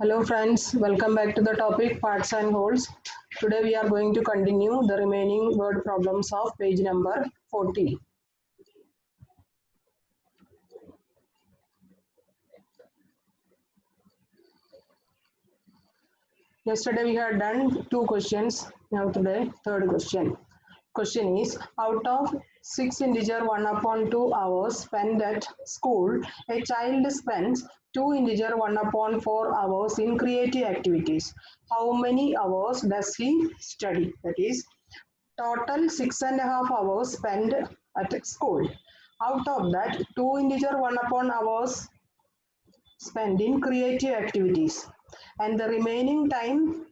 Hello friends, welcome back to the topic parts and wholes. Today we are going to continue the remaining word problems of page number 40. Yesterday we had done two questions, now today third question. Question is, out of 6 integer 1 upon 2 hours spent at school, a child spends 2 integer 1 upon 4 hours in creative activities. How many hours does he study? That is, total 6.5 hours spent at school. Out of that, 2 integer 1 upon hours spent in creative activities, and the remaining time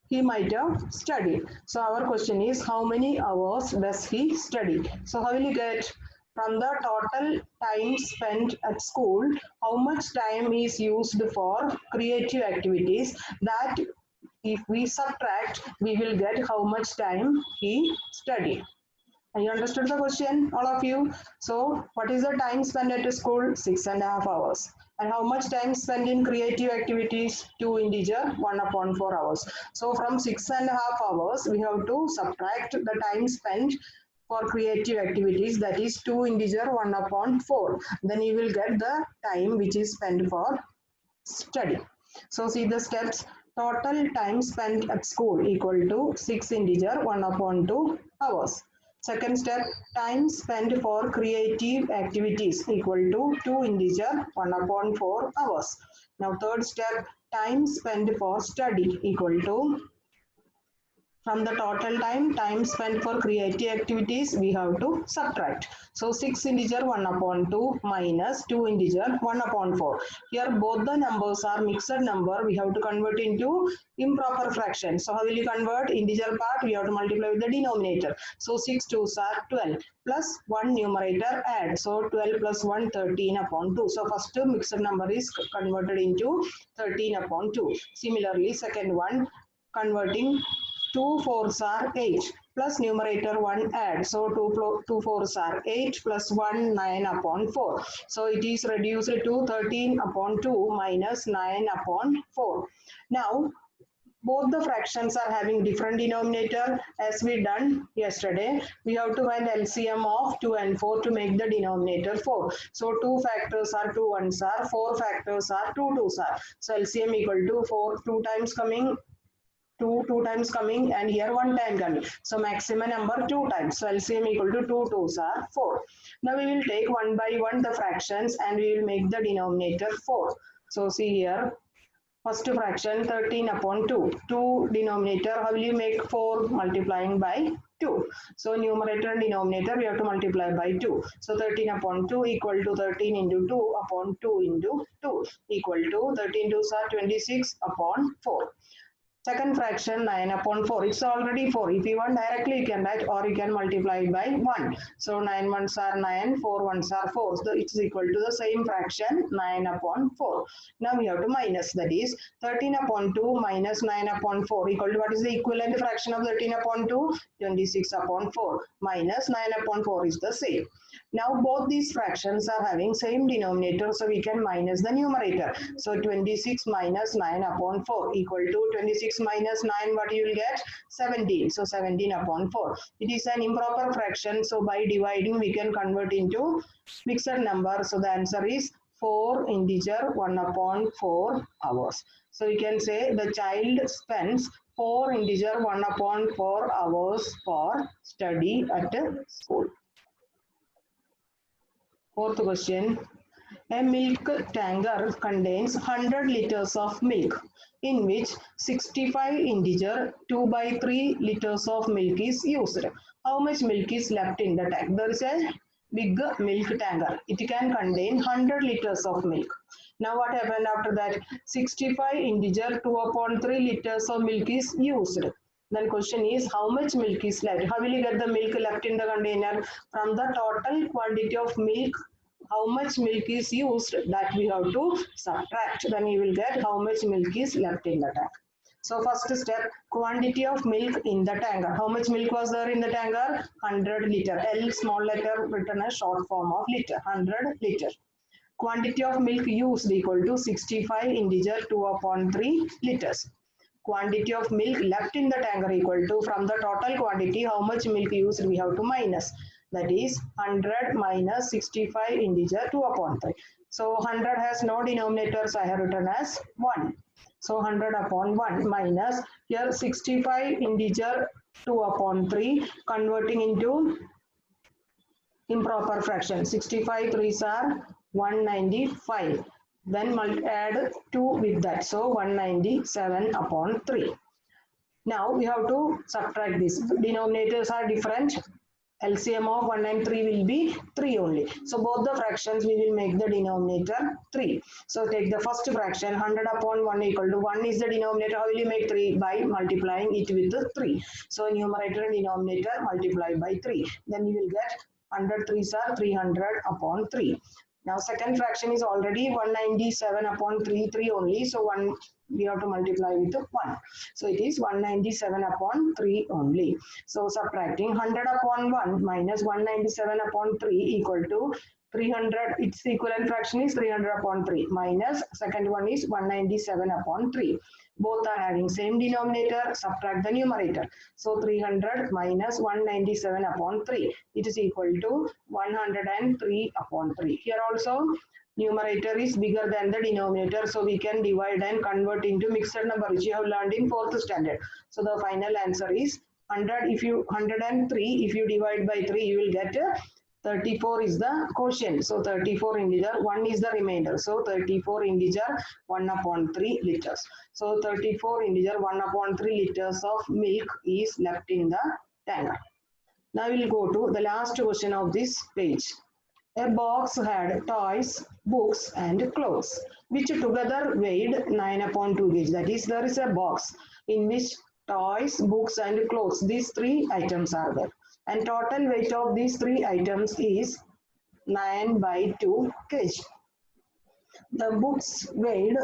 he might have studied. So our question is, how many hours does he study? So how will you get from the total time spent at school, how much time is used for creative activities? That if we subtract, we will get how much time he studied. And you understood the question, all of you? So, what is the time spent at school? 6.5 hours. And how much time spent in creative activities? 2 integer, 1 upon 4 hours. So, from 6.5 hours, we have to subtract the time spent for creative activities, that is 2 integer, 1 upon 4. Then you will get the time which is spent for study. So, see the steps. Total time spent at school equal to 6 integer, 1 upon 2 hours. Second step, time spent for creative activities equal to 2 integer 1 upon 4 hours. Now third step, time spent for study equal to, from the total time spent for creative activities, we have to subtract. So 6 integer 1 upon 2 minus 2 integer 1 upon 4. Here both the numbers are mixed number. We have to convert into improper fraction. So how will you convert? Integer part, we have to multiply with the denominator. So 6 2s are 12 plus 1 numerator add. So 12 plus 1, 13 upon 2. So first mixed number is converted into 13 upon 2. Similarly, second one, converting 2 fours are 8 plus numerator 1 add. So 2 fours are 8 plus 1 9 upon 4. So it is reduced to 13 upon 2 minus 9 upon 4. Now both the fractions are having different denominator. As we done yesterday, we have to find LCM of 2 and 4 to make the denominator 4. So 2 factors are 2 ones are, 4 factors are 2 twos are. So LCM equal to 4, 2 times coming, 2 times coming, and here 1 time coming. So maximum number 2 times. So LCM equal to 2 twos are 4. Now we will take one by one the fractions and we will make the denominator 4. So see here, first fraction 13 upon 2. 2 denominator, how will you make 4? Multiplying by 2. So numerator and denominator we have to multiply by 2. So 13 upon 2 equal to 13 into 2 upon 2 into 2 equal to 13 twos are 26 upon 4. Second fraction 9 upon 4. It's already 4. If you want directly you can write, or you can multiply it by 1. So 9 ones are 9, 4 ones are 4. So it's equal to the same fraction 9 upon 4. Now we have to minus, that is 13 upon 2 minus 9 upon 4 equal to, what is the equivalent fraction of 13 upon 2? 26 upon 4 minus 9 upon 4 is the same. Now both these fractions are having same denominator, so we can minus the numerator. So 26 minus 9 upon 4 equal to 26 minus 9, what you will get? 17. So 17 upon 4. It is an improper fraction, so by dividing we can convert into mixed number. So the answer is 4 integer 1 upon 4 hours. So you can say the child spends 4 integer 1 upon 4 hours for study at school. Fourth question. A milk tanker contains 100 liters of milk, in which 65 integer 2 by 3 liters of milk is used. How much milk is left in the tank? There is a big milk tanker. It can contain 100 liters of milk. Now what happened after that? 65 integer 2 upon 3 liters of milk is used. Then question is, how much milk is left? How will you get the milk left in the container? From the total quantity of milk, how much milk is used, that we have to subtract. Then you will get how much milk is left in the tank. So first step, quantity of milk in the tanker. How much milk was there in the tanker? 100 liter. L small letter written as short form of liter, 100 liter. Quantity of milk used equal to 65 integer 2 upon 3 liters. Quantity of milk left in the tanker equal to, from the total quantity, how much milk used we have to minus. That is 100 minus 65 integer 2 upon 3. So 100 has no denominator, so I have written as 1. So 100 upon 1 minus, here 65 integer 2 upon 3, converting into improper fraction. 65 3s are 195. Then add 2 with that. So 197 upon 3. Now we have to subtract this. Denominators are different. LCM of 1 and 3 will be 3 only. So both the fractions we will make the denominator 3. So take the first fraction, 100 upon 1 equal to 1 is the denominator. How will you make 3? By multiplying it with 3. So numerator and denominator multiply by 3. Then you will get 100 3s are 300 upon 3. Now second fraction is already 197 upon 3 only. So 1 we have to multiply with 1. So it is 197 upon 3 only. So subtracting 100 upon 1 minus 197 upon 3 equal to 300. Its equivalent fraction is 300 upon 3 minus second one is 197 upon 3. Both are having same denominator, subtract the numerator. So 300 minus 197 upon 3. It is equal to 103 upon 3. Here also numerator is bigger than the denominator, so we can divide and convert into mixed number, which you have learned in 4th standard. So the final answer is 100. If you 103, if you divide by 3, you will get 34 is the quotient. So 34 integer, 1 is the remainder. So 34 integer 1 upon 3 liters. So 34 integer 1 upon 3 liters of milk is left in the tanker. Now we will go to the last question of this page. A box had toys, books and clothes, which together weighed 9 upon 2 kg. That is, there is a box in which toys, books and clothes, these 3 items are there. And total weight of these 3 items is 9 by 2 kg. The books weighed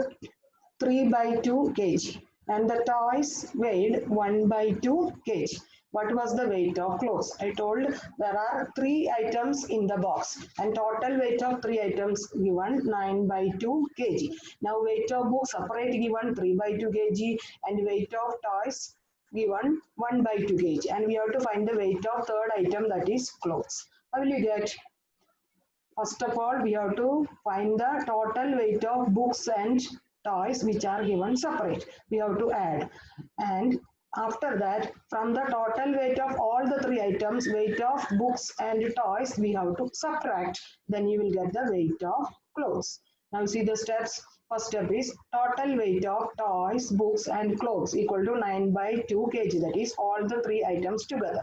3 by 2 kg and the toys weighed 1 by 2 kg. What was the weight of clothes? I told there are 3 items in the box and total weight of 3 items given 9 by 2 kg. Now weight of books separate given 3 by 2 kg and weight of toys given 1 by 2 kg, and we have to find the weight of third item, that is clothes. How will you get? First of all, we have to find the total weight of books and toys which are given separate. We have to add, and after that, from the total weight of all the 3 items, weight of books and toys, we have to subtract. Then you will get the weight of clothes. Now see the steps. First step is total weight of toys, books and clothes equal to 9 by 2 kg. That is all the 3 items together.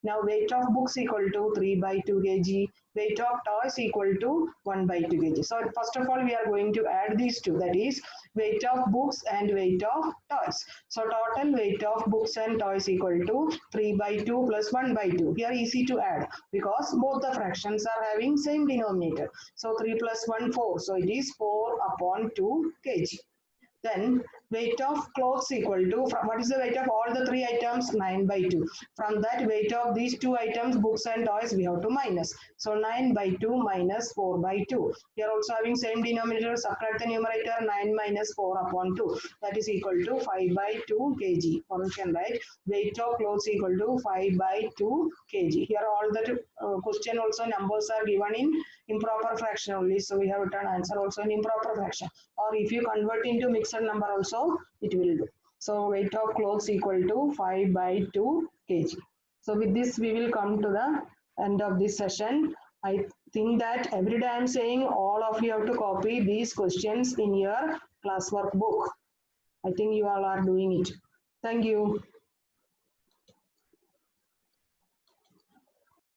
Now weight of books equal to 3 by 2 kg. Weight of toys equal to 1 by 2 kg. So first of all, we are going to add these two. That is weight of books and weight of toys. So total weight of books and toys equal to 3 by 2 plus 1 by 2. Here easy to add because both the fractions are having same denominator. So 3 plus 1, 4. So it is 4 upon 2 kg. Then weight of clothes equal to, what is the weight of all the 3 items? 9 by 2. From that weight of these 2 items, books and toys, we have to minus. So 9 by 2 minus 4 by 2. Here also having same denominator, subtract the numerator, 9 minus 4 upon 2. That is equal to 5 by 2 kg. Or we can write weight of clothes equal to 5 by 2 kg. Here all the question also numbers are given in improper fraction only. So we have written answer also in improper fraction. Or if you convert into mixed number also, it will do. So weight of clothes equal to 5 by 2 kg. So with this we will come to the end of this session. I think that every day I am saying all of you have to copy these questions in your classwork book. I think you all are doing it. Thank you.